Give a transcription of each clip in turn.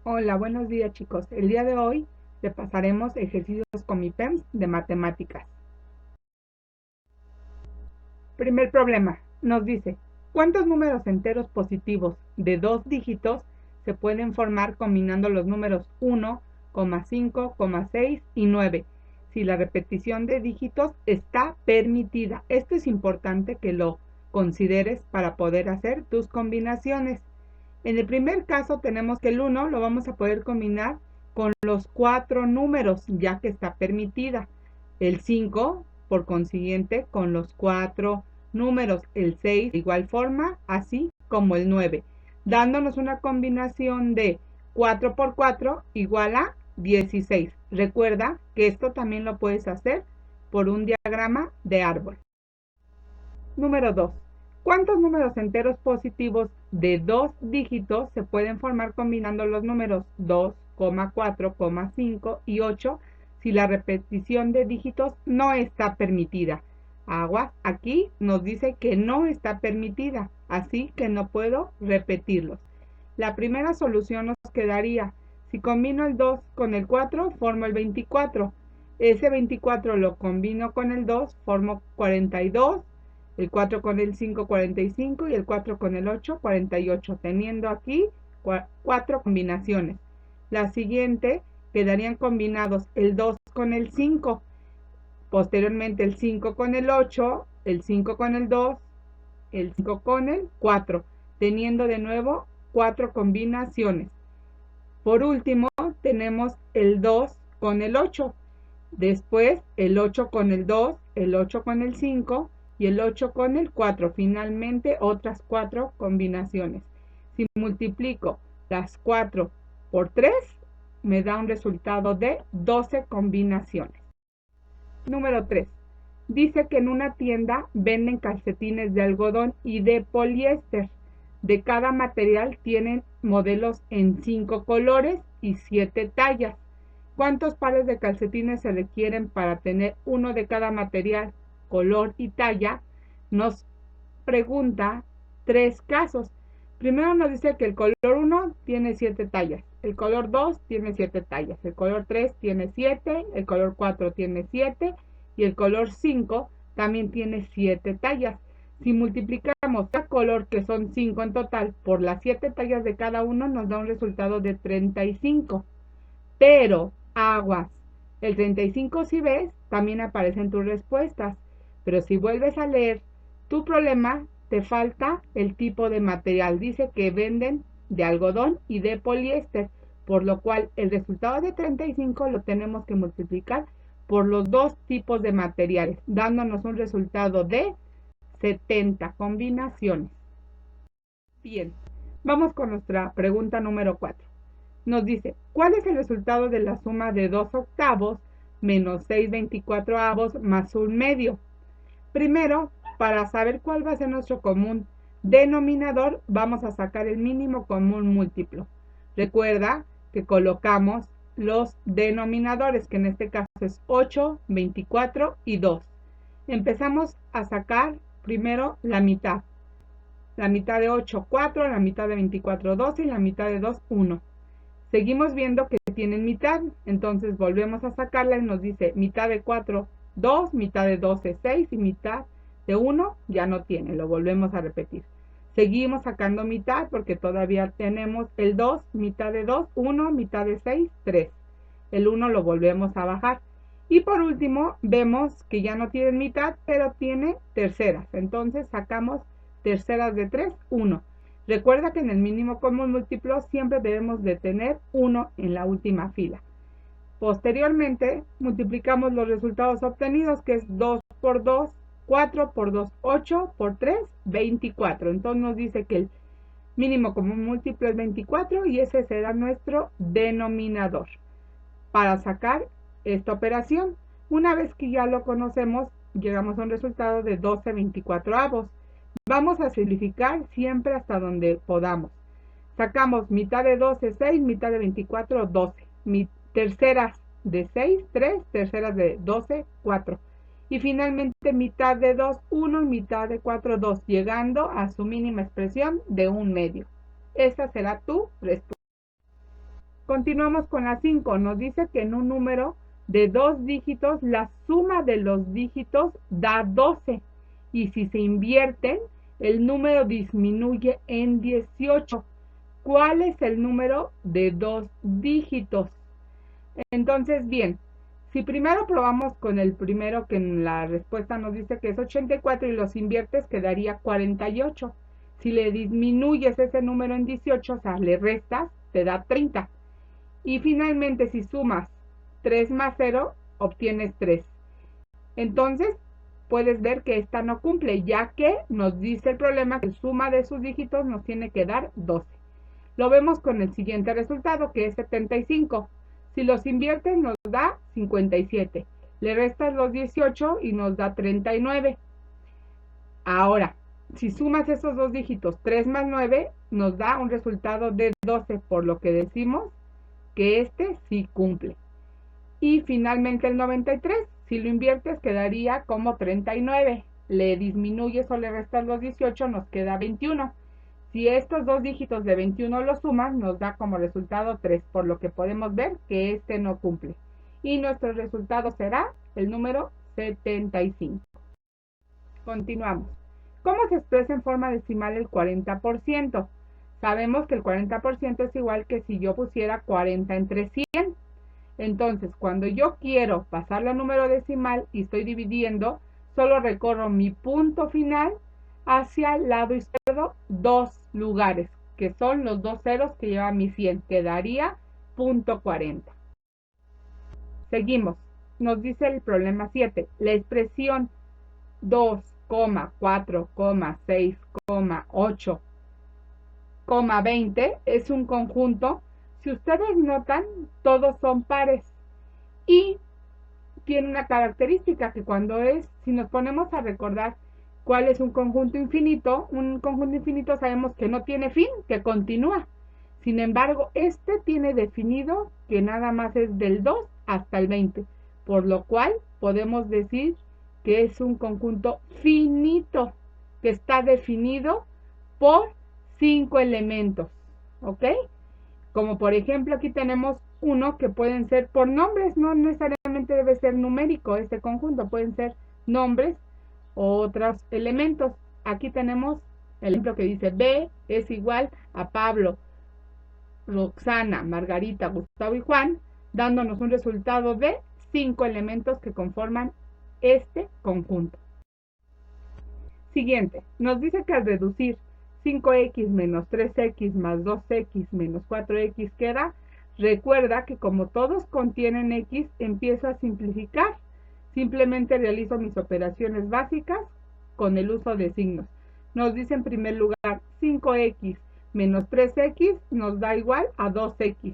Hola, buenos días chicos. El día de hoy repasaremos ejercicios con mi PEMS de matemáticas. Primer problema, nos dice, ¿cuántos números enteros positivos de 2 dígitos se pueden formar combinando los números 1, 5, 6 y 9? Si la repetición de dígitos está permitida. Esto es importante que lo consideres para poder hacer tus combinaciones. En el primer caso tenemos que el 1 lo vamos a poder combinar con los 4 números, ya que está permitida. El 5, por consiguiente, con los 4 números. El 6, de igual forma, así como el 9, dándonos una combinación de 4 por 4 igual a 16. Recuerda que esto también lo puedes hacer por un diagrama de árbol. Número 2. ¿Cuántos números enteros positivos de 2 dígitos se pueden formar combinando los números 2, 4, 5 y 8 si la repetición de dígitos no está permitida? Aguas, aquí nos dice que no está permitida, así que no puedo repetirlos. La primera solución nos quedaría, si combino el 2 con el 4, formo el 24. Ese 24 lo combino con el 2, formo 42. El 4 con el 5, 45 y el 4 con el 8, 48, teniendo aquí 4 combinaciones. La siguiente quedarían combinados el 2 con el 5, posteriormente el 5 con el 8, el 5 con el 2, el 5 con el 4, teniendo de nuevo 4 combinaciones. Por último, tenemos el 2 con el 8, después el 8 con el 2, el 8 con el 5 y el 8 con el 4. Finalmente otras 4 combinaciones. Si multiplico las 4 por 3, me da un resultado de 12 combinaciones. Número 3. Dice que en una tienda venden calcetines de algodón y de poliéster. De cada material tienen modelos en 5 colores y 7 tallas. ¿Cuántos pares de calcetines se requieren para tener uno de cada material, color y talla? Nos pregunta 3 casos. Primero nos dice que el color 1 tiene 7 tallas, el color 2 tiene 7 tallas, el color 3 tiene 7, el color 4 tiene 7 y el color 5 también tiene 7 tallas. Si multiplicamos cada color, que son 5 en total, por las 7 tallas de cada uno, nos da un resultado de 35. Pero, aguas, el 35, si ves, también aparece en tus respuestas. Pero si vuelves a leer tu problema, te falta el tipo de material. Dice que venden de algodón y de poliéster, por lo cual el resultado de 35 lo tenemos que multiplicar por los dos tipos de materiales, dándonos un resultado de 70 combinaciones. Bien, vamos con nuestra pregunta número 4. Nos dice, ¿cuál es el resultado de la suma de 2 octavos menos 6/24 más 1/2? Primero, para saber cuál va a ser nuestro común denominador, vamos a sacar el mínimo común múltiplo. Recuerda que colocamos los denominadores, que en este caso es 8, 24 y 2. Empezamos a sacar primero la mitad. La mitad de 8, 4, la mitad de 24, 12 y la mitad de 2, 1. Seguimos viendo que tienen mitad, entonces volvemos a sacarla y nos dice mitad de 4, 2, mitad de 12, 6 y mitad de 1 ya no tiene, lo volvemos a repetir. Seguimos sacando mitad porque todavía tenemos el 2, mitad de 2, 1, mitad de 6, 3. El 1 lo volvemos a bajar. Y por último vemos que ya no tienen mitad, pero tiene terceras. Entonces sacamos terceras de 3, 1. Recuerda que en el mínimo común múltiplo siempre debemos de tener 1 en la última fila. Posteriormente multiplicamos los resultados obtenidos, que es 2 por 2, 4 por 2, 8 por 3, 24. Entonces nos dice que el mínimo común múltiplo es 24 y ese será nuestro denominador para sacar esta operación. Una vez que ya lo conocemos, llegamos a un resultado de 12/24. Vamos a simplificar siempre hasta donde podamos. Sacamos mitad de 12, 6, mitad de 24, 12. Terceras de 6, 3, terceras de 12, 4. Y finalmente mitad de 2, 1 y mitad de 4, 2, llegando a su mínima expresión de 1/2. Esa será tu respuesta. Continuamos con la 5. Nos dice que en un número de 2 dígitos, la suma de los dígitos da 12. Y si se invierten, el número disminuye en 18. ¿Cuál es el número de 2 dígitos? Entonces, bien, si primero probamos con el primero, que en la respuesta nos dice que es 84 y los inviertes, quedaría 48. Si le disminuyes ese número en 18, o sea, le restas, te da 30. Y finalmente, si sumas 3 más 0, obtienes 3. Entonces, puedes ver que esta no cumple, ya que nos dice el problema que la suma de sus dígitos nos tiene que dar 12. Lo vemos con el siguiente resultado, que es 75. Si los inviertes, nos da 57. Le restas los 18 y nos da 39. Ahora, si sumas esos dos dígitos, 3 más 9, nos da un resultado de 12, por lo que decimos que este sí cumple. Y finalmente el 93, si lo inviertes, quedaría como 39. Le disminuyes o le restas los 18, nos queda 21. Si estos dos dígitos de 21 los sumas, nos da como resultado 3, por lo que podemos ver que este no cumple. Y nuestro resultado será el número 75. Continuamos. ¿Cómo se expresa en forma decimal el 40%? Sabemos que el 40% es igual que si yo pusiera 40 entre 100. Entonces, cuando yo quiero pasarlo a número decimal y estoy dividiendo, solo recorro mi punto final hacia el lado izquierdo 2 lugares, que son los 2 ceros que lleva mi 100, que daría .40. Seguimos. Nos dice el problema 7. La expresión 2, 4, 6, 8, 20 es un conjunto. Si ustedes notan, todos son pares. Y tiene una característica que si nos ponemos a recordar cuál es un conjunto infinito sabemos que no tiene fin, que continúa. Sin embargo, este tiene definido que nada más es del 2 hasta el 20, por lo cual podemos decir que es un conjunto finito, que está definido por 5 elementos, ¿ok? Como por ejemplo aquí tenemos uno que pueden ser por nombres, no necesariamente debe ser numérico este conjunto, pueden ser nombres o otros elementos. Aquí tenemos el ejemplo que dice B es igual a Pablo, Roxana, Margarita, Gustavo y Juan, dándonos un resultado de 5 elementos que conforman este conjunto. Siguiente, nos dice que al reducir 5x menos 3x más 2x menos 4x queda. Recuerda que como todos contienen x, empiezo a simplificar. Simplemente realizo mis operaciones básicas con el uso de signos. Nos dice en primer lugar 5x menos 3x nos da igual a 2x.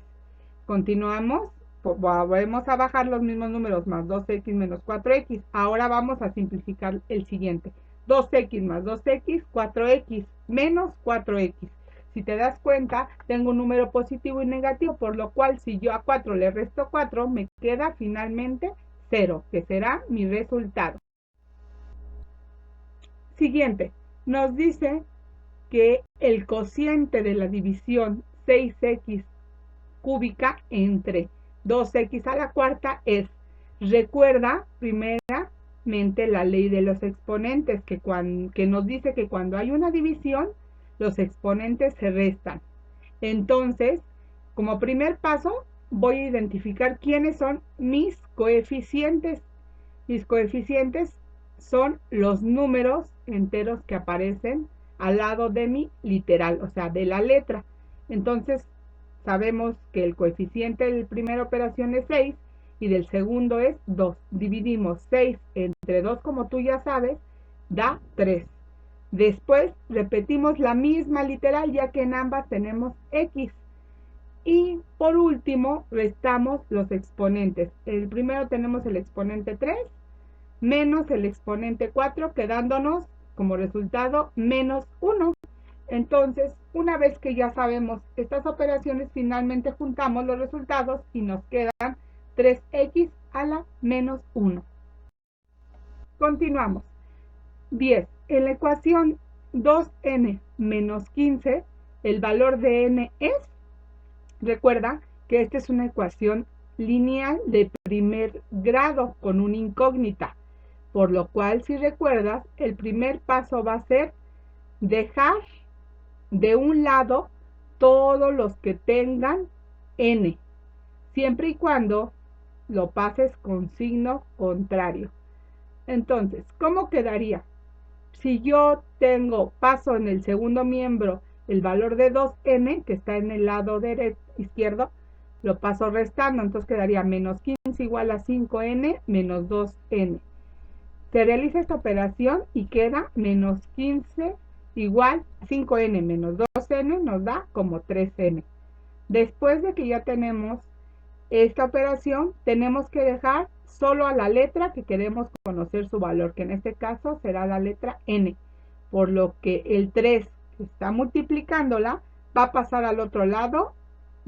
Continuamos, volvemos a bajar los mismos números, más 2x menos 4x. Ahora vamos a simplificar el siguiente. 2x más 2x, 4x menos 4x. Si te das cuenta, tengo un número positivo y negativo, por lo cual si yo a 4 le resto 4, me queda finalmente 0, que será mi resultado. Siguiente, nos dice que el cociente de la división 6x cúbica entre 2x a la cuarta es, recuerda primeramente la ley de los exponentes, que nos dice que cuando hay una división, los exponentes se restan. Entonces, como primer paso, voy a identificar quiénes son mis coeficientes. Mis coeficientes son los números enteros que aparecen al lado de mi literal, o sea, de la letra. Entonces, sabemos que el coeficiente de la primera operación es 6 y del segundo es 2. Dividimos 6 entre 2, como tú ya sabes, da 3. Después repetimos la misma literal, ya que en ambas tenemos x. Y por último, restamos los exponentes. El primero tenemos el exponente 3 menos el exponente 4, quedándonos como resultado menos 1. Entonces, una vez que ya sabemos estas operaciones, finalmente juntamos los resultados y nos quedan 3x a la menos 1. Continuamos. 10. En la ecuación 2n menos 15, el valor de n es, recuerda que esta es una ecuación lineal de primer grado con una incógnita, por lo cual, si recuerdas, el primer paso va a ser dejar de un lado todos los que tengan n, siempre y cuando lo pases con signo contrario. Entonces, ¿cómo quedaría? Si yo paso en el segundo miembro el valor de 2n, que está en el lado izquierdo, lo paso restando, entonces quedaría menos 15 igual a 5n menos 2n. Se realiza esta operación y queda menos 15 igual a 5n menos 2n, nos da como 3n. Después de que ya tenemos esta operación, tenemos que dejar solo a la letra que queremos conocer su valor, que en este caso será la letra n, por lo que el 3 que está multiplicándola va a pasar al otro lado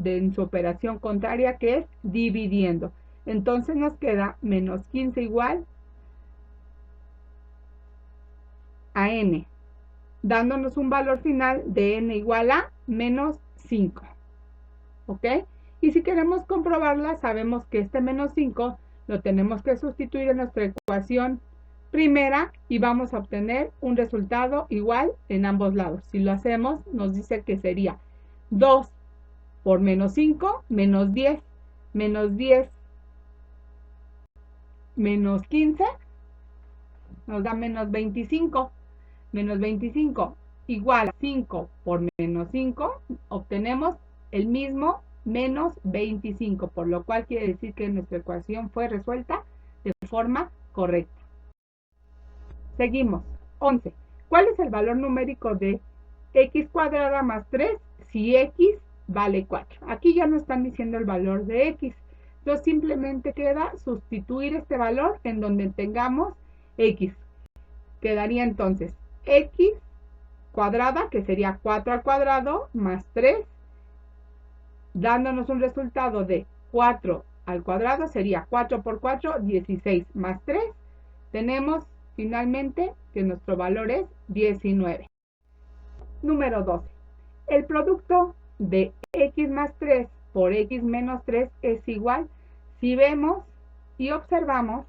en su operación contraria, que es dividiendo. Entonces nos queda menos 15 igual a n, dándonos un valor final de n igual a menos 5. ¿Ok? Y si queremos comprobarla, sabemos que este menos 5 lo tenemos que sustituir en nuestra ecuación primera y vamos a obtener un resultado igual en ambos lados. Si lo hacemos, nos dice que sería 2 por menos 5, menos 10, menos 10, menos 15, nos da menos 25. Menos 25 igual a 5 por menos 5, obtenemos el mismo menos 25, por lo cual quiere decir que nuestra ecuación fue resuelta de forma correcta. Seguimos. 11. ¿Cuál es el valor numérico de x cuadrada más 3 si x vale 4? Aquí ya nos están diciendo el valor de x. Entonces simplemente queda sustituir este valor en donde tengamos x. Quedaría entonces x cuadrada, que sería 4 al cuadrado, más 3, dándonos un resultado de 4 al cuadrado, sería 4 por 4, 16, más 3, tenemos finalmente que nuestro valor es 19. Número 12. El producto de x más 3 por x menos 3 es igual. Si vemos y observamos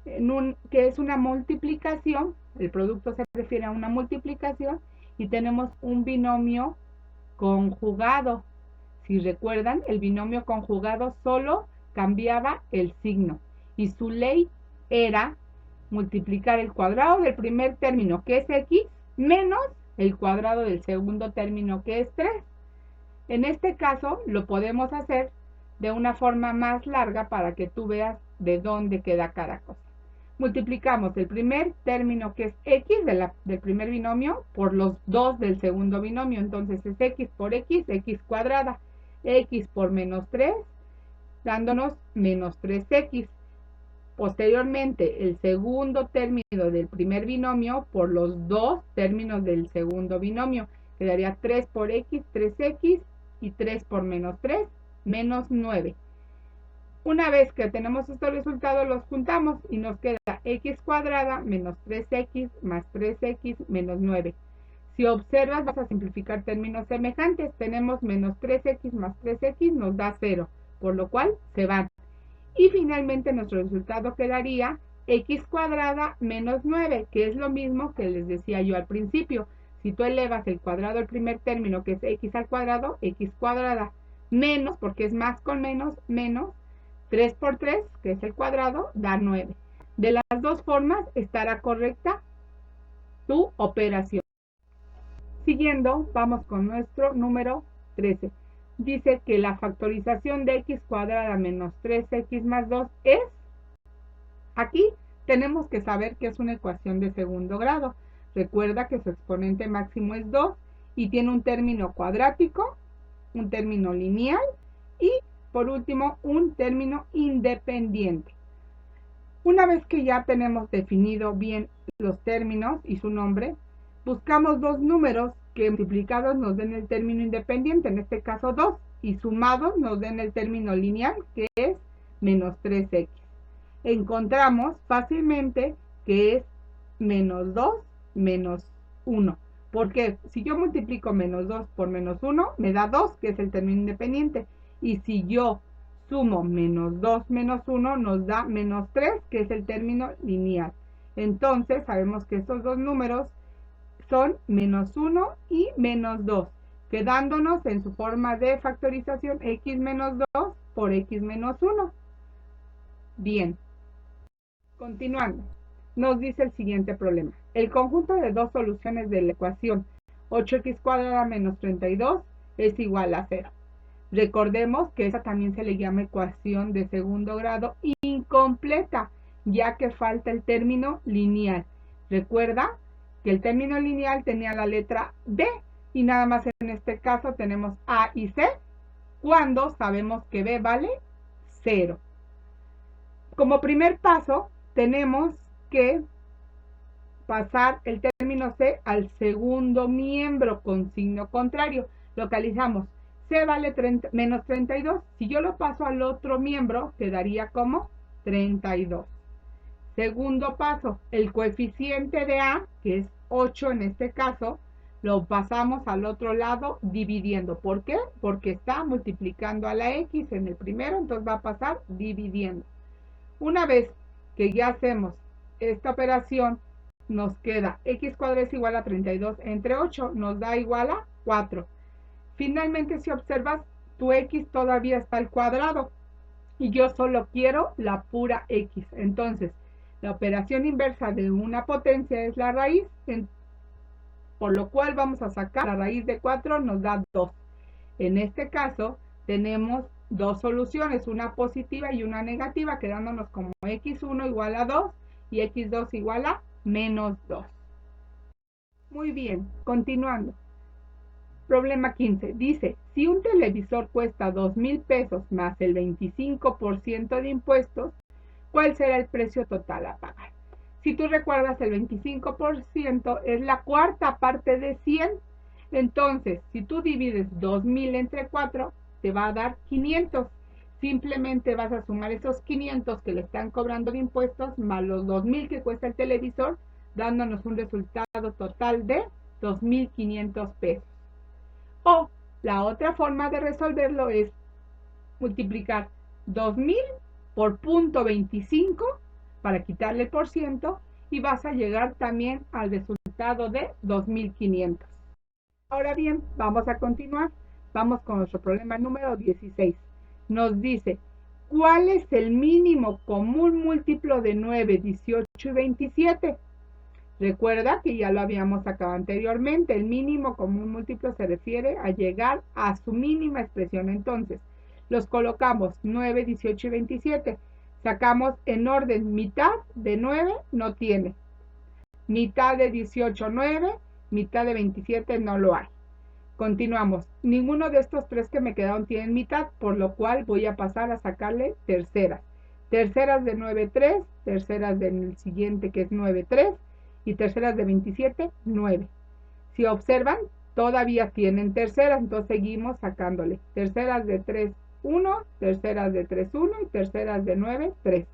que es una multiplicación, el producto se refiere a una multiplicación y tenemos un binomio conjugado. Si recuerdan, el binomio conjugado solo cambiaba el signo y su ley era multiplicar el cuadrado del primer término, que es x, menos el cuadrado del segundo término, que es 3. En este caso lo podemos hacer de una forma más larga para que tú veas de dónde queda cada cosa. Multiplicamos el primer término, que es x del primer binomio, por los 2 del segundo binomio. Entonces es x por x, x cuadrada. X por menos 3, dándonos menos 3x. Posteriormente, el segundo término del primer binomio por los 2 términos del segundo binomio. Quedaría 3 por x, 3x, y 3 por menos 3, menos 9. Una vez que tenemos estos resultados, los juntamos y nos queda x cuadrada menos 3x más 3x menos 9. Si observas, vas a simplificar términos semejantes. Tenemos menos 3x más 3x nos da 0, por lo cual se van. Y finalmente nuestro resultado quedaría x cuadrada menos 9, que es lo mismo que les decía yo al principio. Si tú elevas el cuadrado al primer término, que es x al cuadrado, x cuadrada, menos, porque es más con menos, menos 3 por 3, que es el cuadrado, da 9. De las dos formas estará correcta tu operación. Siguiendo, vamos con nuestro número 13. Dice que la factorización de x cuadrada menos 3x más 2 es... Aquí tenemos que saber que es una ecuación de segundo grado. Recuerda que su exponente máximo es 2 y tiene un término cuadrático, un término lineal y, por último, un término independiente. Una vez que ya tenemos definido bien los términos y su nombre, buscamos dos números que multiplicados nos den el término independiente, en este caso 2, y sumados nos den el término lineal, que es menos 3x. Encontramos fácilmente que es menos 2 menos 1. Porque si yo multiplico menos 2 por menos 1, me da 2, que es el término independiente. y si yo sumo menos 2 menos 1 nos da menos 3, que es el término lineal. Entonces sabemos que estos dos números son menos 1 y menos 2, quedándonos en su forma de factorización x menos 2 por x menos 1. Bien, continuando, nos dice el siguiente problema. El conjunto de dos soluciones de la ecuación 8x cuadrada menos 32 es igual a 0. Recordemos que esa también se le llama ecuación de segundo grado incompleta, ya que falta el término lineal. Recuerda que el término lineal tenía la letra B y nada más en este caso tenemos A y C, cuando sabemos que B vale 0. Como primer paso, tenemos que pasar el término C al segundo miembro con signo contrario. Localizamos, C vale menos 32. Si yo lo paso al otro miembro, quedaría como 32. Segundo paso, el coeficiente de A, que es 8 en este caso, lo pasamos al otro lado dividiendo. ¿Por qué? Porque está multiplicando a la X en el primero, entonces va a pasar dividiendo. Una vez que ya hacemos esta operación, nos queda x cuadrado es igual a 32 entre 8, nos da igual a 4. Finalmente, si observas, tu x todavía está al cuadrado y yo solo quiero la pura x. Entonces, la operación inversa de una potencia es la raíz, por lo cual vamos a sacar la raíz de 4, nos da 2. En este caso, tenemos dos soluciones, una positiva y una negativa, quedándonos como x1 igual a 2 y x2 igual a menos 2. Muy bien, continuando. Problema 15. Dice, si un televisor cuesta 2,000 pesos más el 25% de impuestos, ¿cuál será el precio total a pagar? Si tú recuerdas, el 25% es la cuarta parte de 100. Entonces, si tú divides 2,000 entre 4, te va a dar 500. Simplemente vas a sumar esos 500 que le están cobrando de impuestos más los 2,000 que cuesta el televisor, dándonos un resultado total de 2,500 pesos. O la otra forma de resolverlo es multiplicar 2,000 por 0.25 para quitarle el por ciento y vas a llegar también al resultado de 2,500. Ahora bien, vamos a continuar. Vamos con nuestro problema número 16. Nos dice, ¿cuál es el mínimo común múltiplo de 9, 18 y 27? Recuerda que ya lo habíamos sacado anteriormente. El mínimo común múltiplo se refiere a llegar a su mínima expresión. Entonces, los colocamos 9, 18 y 27. Sacamos en orden mitad de 9, no tiene. Mitad de 18, 9. Mitad de 27 no lo hay. Continuamos. Ninguno de estos tres que me quedaron tienen mitad, por lo cual voy a pasar a sacarle terceras. Terceras de 9, 3. Terceras del siguiente que es 9, 3. Y terceras de 27, 9. Si observan, todavía tienen terceras, entonces seguimos sacándole. Terceras de 3, 1. Terceras de 3, 1. Y terceras de 9, 3.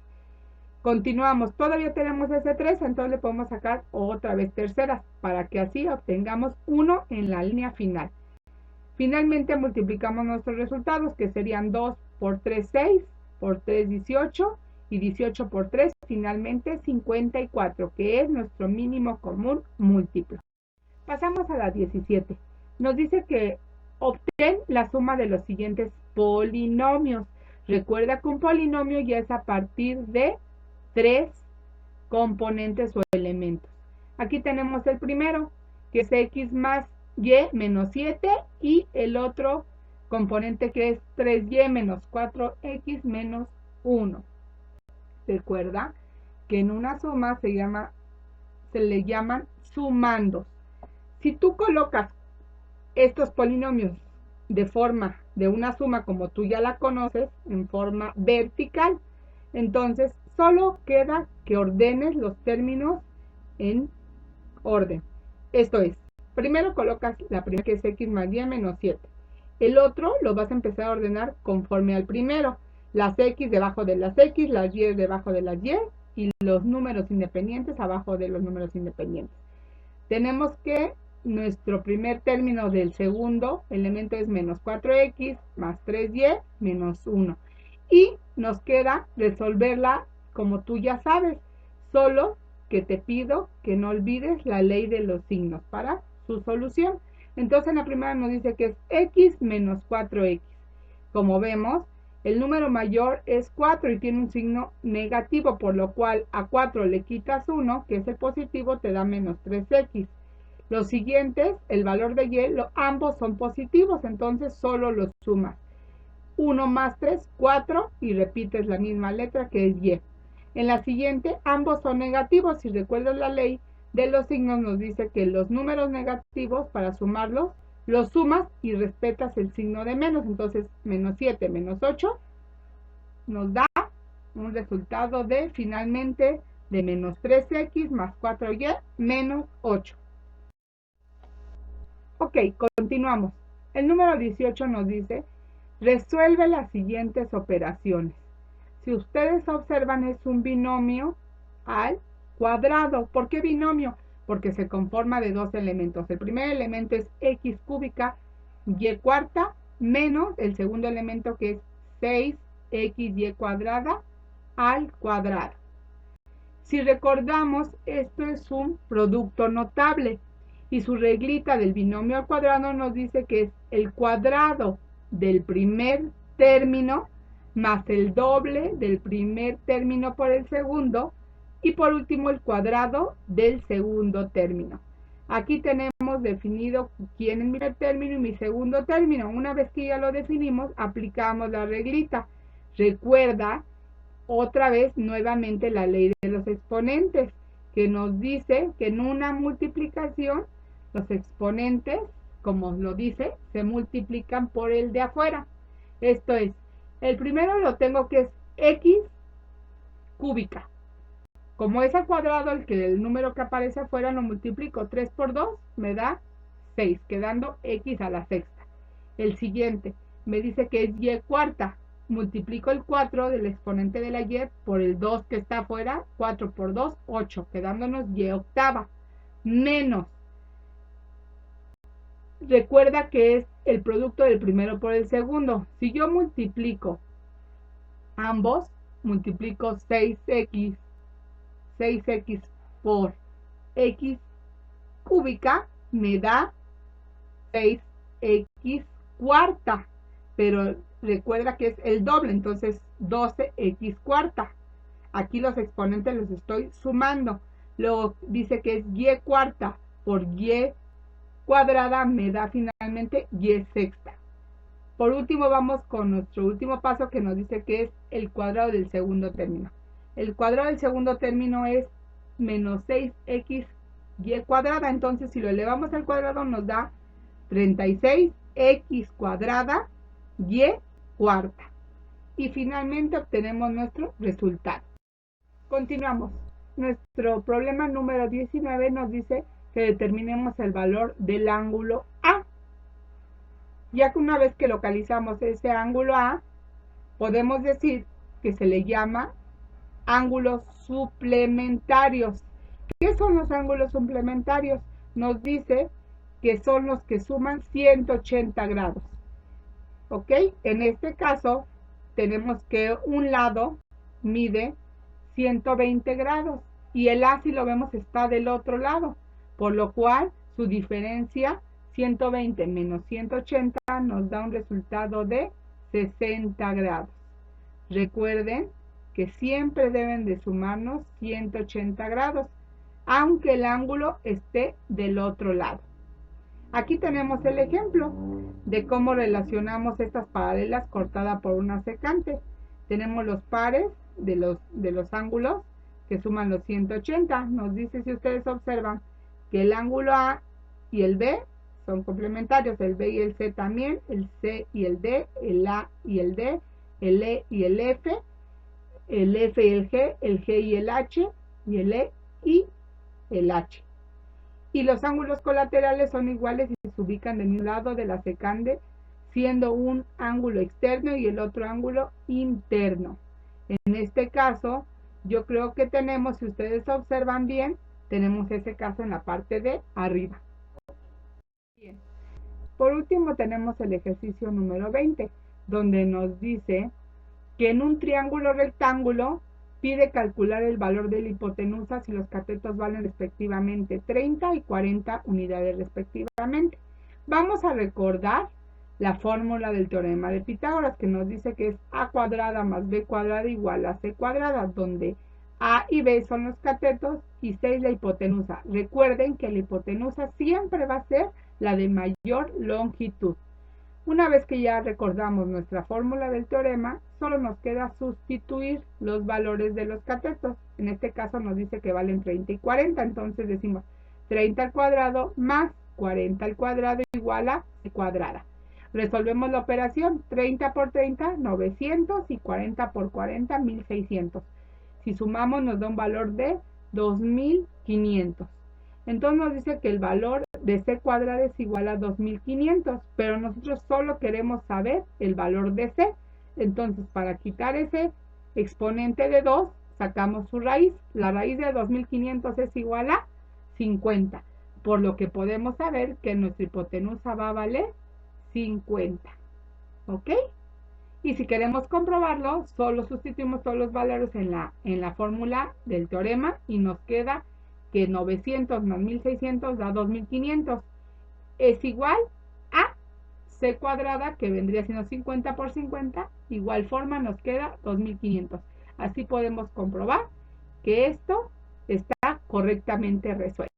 Continuamos, todavía tenemos ese 3, entonces le podemos sacar otra vez terceras para que así obtengamos 1 en la línea final. Finalmente multiplicamos nuestros resultados, que serían 2 por 3, 6, por 3, 18, y 18 por 3, finalmente 54, que es nuestro mínimo común múltiplo. Pasamos a la 17. Nos dice que obtén la suma de los siguientes polinomios. Recuerda que un polinomio ya es a partir de 3 componentes o elementos. Aquí tenemos el primero, que es x más y menos 7, y el otro componente que es 3y menos 4x menos 1. Recuerda que en una suma se le llaman sumandos. Si tú colocas estos polinomios de una suma como tú ya la conoces, en forma vertical, entonces solo queda que ordenes los términos en orden. Esto es, primero colocas la primera, que es x más y menos 7. El otro lo vas a empezar a ordenar conforme al primero. Las x debajo de las x, las y debajo de las y los números independientes abajo de los números independientes. Tenemos que nuestro primer término del segundo elemento es menos 4x más 3y menos 1. Y nos queda resolverla como tú ya sabes, solo que te pido que no olvides la ley de los signos para su solución. Entonces en la primera nos dice que es x menos 4x. Como vemos, el número mayor es 4 y tiene un signo negativo, por lo cual a 4 le quitas 1, que es el positivo, te da menos 3x. Los siguientes, el valor de y, ambos son positivos, entonces solo los sumas. 1 más 3, 4, y repites la misma letra que es y. En la siguiente, ambos son negativos. Si recuerdas la ley de los signos, nos dice que los números negativos, para sumarlos, los sumas y respetas el signo de menos. Entonces, menos 7 menos 8 nos da un resultado de, finalmente, de menos 3x más 4y menos 8. Ok, continuamos. El número 18 nos dice, resuelve las siguientes operaciones. Si ustedes observan, es un binomio al cuadrado. ¿Por qué binomio? Porque se conforma de dos elementos. El primer elemento es x cúbica y cuarta menos el segundo elemento, que es 6xy cuadrada al cuadrado. Si recordamos, esto es un producto notable y su reglita del binomio al cuadrado nos dice que es el cuadrado del primer término más el doble del primer término por el segundo y por último el cuadrado del segundo término. Aquí tenemos definido quién es mi primer término y mi segundo término. Una vez que ya lo definimos, aplicamos la reglita. Recuerda otra vez nuevamente la ley de los exponentes, que nos dice que en una multiplicación los exponentes, como lo dice, se multiplican por el de afuera. Esto es, el primero lo tengo que es x cúbica. Como es al cuadrado, el número que aparece afuera lo multiplico. 3 por 2 me da 6, quedando x a la sexta. El siguiente me dice que es y cuarta. Multiplico el 4 del exponente de la y por el 2 que está afuera. 4 por 2, 8, quedándonos y octava. Menos. Recuerda que es el producto del primero por el segundo. Si yo multiplico ambos, multiplico 6x por x cúbica, me da 6x cuarta, pero recuerda que es el doble, entonces 12x cuarta. Aquí los exponentes los estoy sumando. Luego dice que es y cuarta por y cuadrada, me da finalmente y sexta. Por último, vamos con nuestro último paso, que nos dice que es el cuadrado del segundo término. El cuadrado del segundo término es menos 6x y cuadrada. Entonces, si lo elevamos al cuadrado, nos da 36x cuadrada y cuarta. Y finalmente obtenemos nuestro resultado. Continuamos. Nuestro problema número 19 nos dice que determinemos el valor del ángulo A. Ya que una vez que localizamos ese ángulo A, podemos decir que se le llama ángulos suplementarios. ¿Qué son los ángulos suplementarios? Nos dice que son los que suman 180 grados. ¿Ok? En este caso, tenemos que un lado mide 120 grados y el A, si lo vemos, está del otro lado, por lo cual su diferencia 120 menos 180 nos da un resultado de 60 grados. Recuerden que siempre deben de sumarnos 180 grados, aunque el ángulo esté del otro lado. Aquí tenemos el ejemplo de cómo relacionamos estas paralelas cortadas por una secante. Tenemos los pares de los ángulos que suman los 180. Nos dice, si ustedes observan, que el ángulo A y el B son complementarios, el B y el C también, el C y el D, el A y el D, el E y el F y el G y el H, y el E y el H. Y los ángulos colaterales son iguales y se ubican de un lado de la secante, siendo un ángulo externo y el otro ángulo interno. En este caso, yo creo que tenemos, si ustedes observan bien, tenemos ese caso en la parte de arriba. Por último tenemos el ejercicio número 20, donde nos dice que en un triángulo rectángulo pide calcular el valor de la hipotenusa si los catetos valen respectivamente 30 y 40 unidades respectivamente. Vamos a recordar la fórmula del teorema de Pitágoras, que nos dice que es a cuadrada más b cuadrada igual a c cuadrada, donde a y b son los catetos y c es la hipotenusa. Recuerden que la hipotenusa siempre va a ser la de mayor longitud. Una vez que ya recordamos nuestra fórmula del teorema, solo nos queda sustituir los valores de los catetos. En este caso nos dice que valen 30 y 40, entonces decimos 30 al cuadrado más 40 al cuadrado igual a c cuadrada. Resolvemos la operación, 30 por 30, 900 y 40 por 40, 1600. Si sumamos nos da un valor de 2500. Entonces nos dice que el valor de c cuadrada es igual a 2500, pero nosotros solo queremos saber el valor de c. Entonces, para quitar ese exponente de 2, sacamos su raíz. La raíz de 2500 es igual a 50, por lo que podemos saber que nuestra hipotenusa va a valer 50. ¿Ok? Y si queremos comprobarlo, solo sustituimos todos los valores en la fórmula del teorema y nos queda que 900 más 1600 da 2500. Es igual a c cuadrada, que vendría siendo 50 por 50. Igual forma nos queda 2500. Así podemos comprobar que esto está correctamente resuelto.